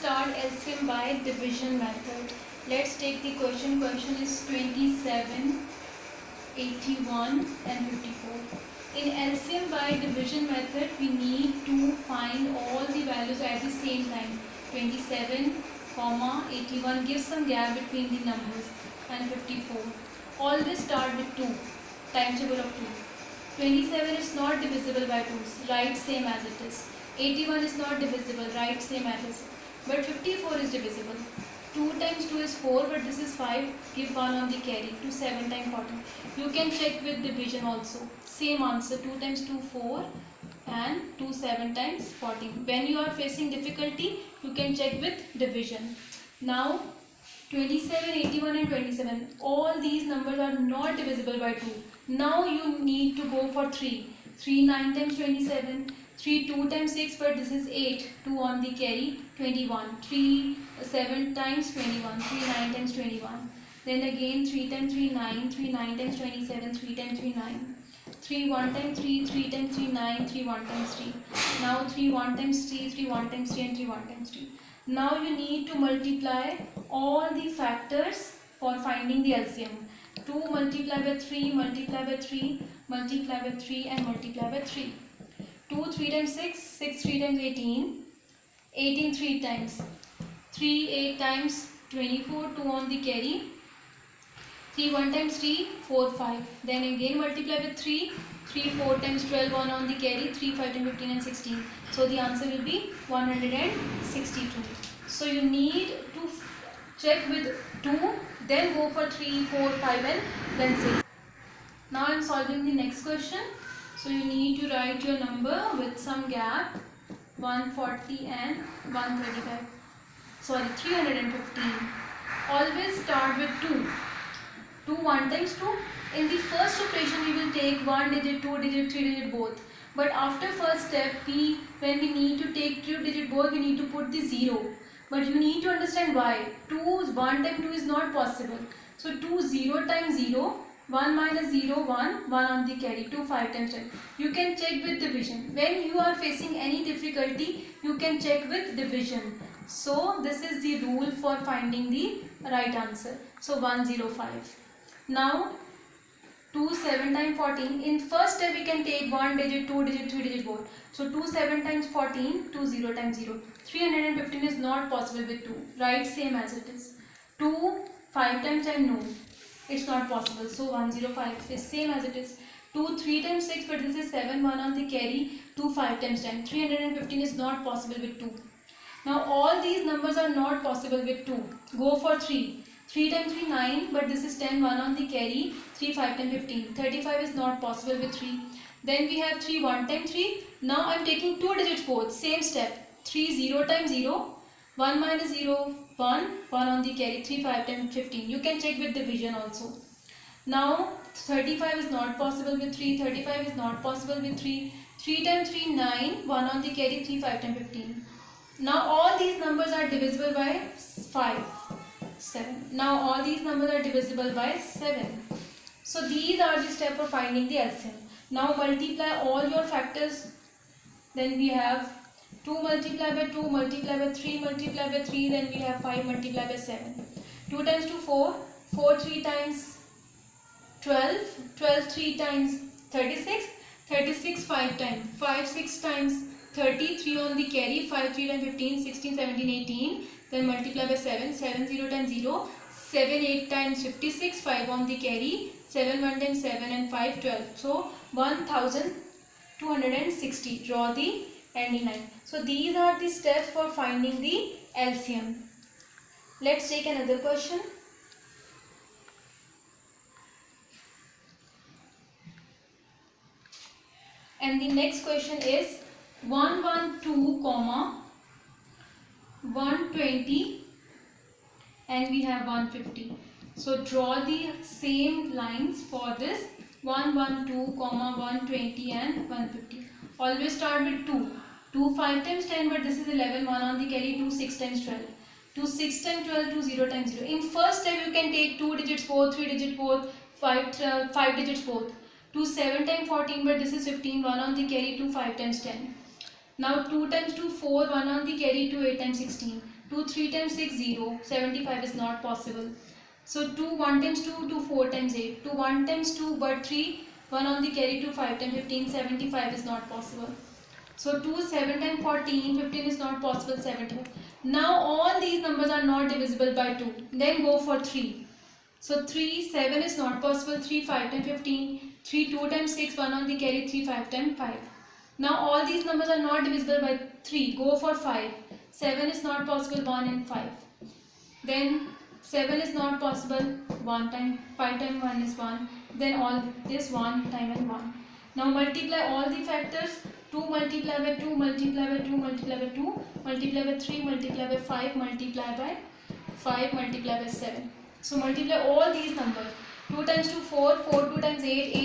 start LCM by division method. Let's take the question. Question is 27, 81 and 54. In LCM by division method, we need to find all the values at the same time. 27, 81, give some gap between the numbers, and 54. Always start with 2, timetable of 2. 27 is not divisible by 2, write same as it is. 81 is not divisible, write same as it is. But 54 is divisible. 2 times 2 is 4, but this is 5, give 1 on the carry. 2 7 times 14. You can check with division also. Same answer, 2 times 2 4 and 2 7 times 14. When you are facing difficulty, you can check with division. Now 27, 81 and 27. All these numbers are not divisible by 2. Now you need to go for 3. 3 9 times 27. 3 2 times 6, but this is 8. 2 on the carry, 21. 3 7 times 21. 3 9 times 21. Then again 3 times 3 9. 3 9 times 27. 3 times 3 9. 3 1 times 3. 3 times 3 9. 3 1 times 3. Now 3 1 times 3. 3 1 times 3 and 3 1 times 3. Now you need to multiply all the factors for finding the LCM. 2 multiply by 3, multiply by 3, multiply by 3 and multiply by 3. 2 3 times 6, 6 3 times 18, 18 3 times, 3 8 times 24, 2 on the carry, 3 1 times 3, 4 5. Then again multiply with 3, 3 4 times 12, 1 on the carry, 3 5 times 15 and 16. So the answer will be 162. So you need to check with 2, then go for 3, 4, 5 and then 6. Now I am solving the next question. So you need to write your number with some gap, 140 and 135. Sorry, 315. Always start with 2. 2 1 times 2. In the first operation we will take 1 digit, 2 digit, 3 digit both. But after first step, when we need to take 2 digit both, we need to put the 0. But you need to understand why. 1 times 2 is not possible. So 2 0 times 0. 1 minus 0, 1, 1 on the carry, 2 5 times 10. You can check with division. When you are facing any difficulty, you can check with division. So this is the rule for finding the right answer. So 105. Now 2 7 times 14. In first step we can take 1 digit, 2 digit, 3 digit both. So 2 7 times 14, 2 0 times 0. 315 is not possible with 2. Write same as it is. 2 5 times 10, no. It's not possible. So 105 is same as it is. 2 3 times 6, but this is 7, 1 on the carry, 2 5 times 10. 315 is not possible with 2. Now all these numbers are not possible with 2. Go for 3. 3 times 3 9, but this is 10, 1 on the carry, 3 5 times 15. 35 is not possible with 3. Then we have 3 1 times 3. Now I am taking 2 digits both. Same step. 3 0 times 0. 1 minus 0, 1, 1 on the carry, 3 5 times 15. You can check with division also. Now 35 is not possible with 3, 35 is not possible with 3, 3 times 3 9, 1 on the carry, 3 5 times 15. Now all these numbers are divisible by 5, 7. Now all these numbers are divisible by 7. So these are the steps for finding the LCM. Now multiply all your factors. Then we have 2 multiply by 2, multiply by 3, multiply by 3, then we have 5 multiply by 7. 2 times 2 4, 4 3 times 12, 12 3 times 36, 36 5 times, 5 6 times 30, 3 on the carry, 5 3 times 15, 16 17 18, then multiply by 7, 7 0 times 0, 7 8 times 56, 5 on the carry, 7 1 times 7 and 5 12. So 1260. Draw the ending line. So these are the steps for finding the LCM. Let's take another question. And the next question is 112, 120 and we have 150. So draw the same lines for this 112, 120 and 150. Always start with 2. 2 5 times 10, but this is 11, 1 on the carry, 2 6 times 12. 2 6 times 12, 2 0 times 0. In first step you can take 2 digits both, 3 digits both, 5 digits both. 2 7 times 14, but this is 15, 1 on the carry, 2 5 times 10. Now 2 times 2 4, 1 on the carry, 2 8 times 16. 2 3 times 6 0, 75 is not possible. So 2 1 times 2, 2 4 times 8, 2 1 times 2 but 3, 1 on the carry, 2 5 times 15, 75 is not possible. So 2 7 times 14, 15 is not possible, 75. Now all these numbers are not divisible by 2. Then go for 3. So 3 7 is not possible, 3 5 times 15, 3 2 times 6, 1 on the carry, 3 5 times 5. Now all these numbers are not divisible by 3. Go for 5. 7 is not possible, 1 and 5. Then 7 is not possible, 1 time 5 times 1 is 1. Then all this 1 time and 1. Now multiply all the factors. 2 multiply by 2 multiply by 2 multiply by 2 multiply by 3 multiply by 5 multiply by 5 multiply by 7. So multiply all these numbers. 2 times 2 4, 4 2 times 8,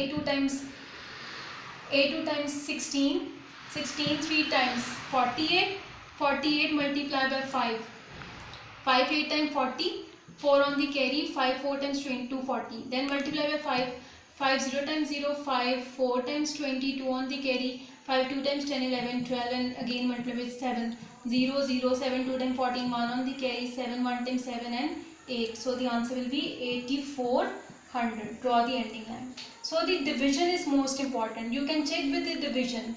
8 2 times 16, 16 3 times 48, 48 multiply by 5, 5 8 times 40, 4 on the carry, 5 4 times 20, 240. Then multiply by 5, 5 0 times 0, 5 4 times 20, 2 on the carry, 5 2 times 10, 11, 12, and again multiply with 7, 0 0, 7 2 times 14, 1 on the carry, 7 1 times 7 and 8. So the answer will be 8400. Draw the ending line. So the division is most important. You can check with the division.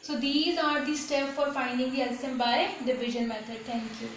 So these are the steps for finding the LCM by division method. Thank you.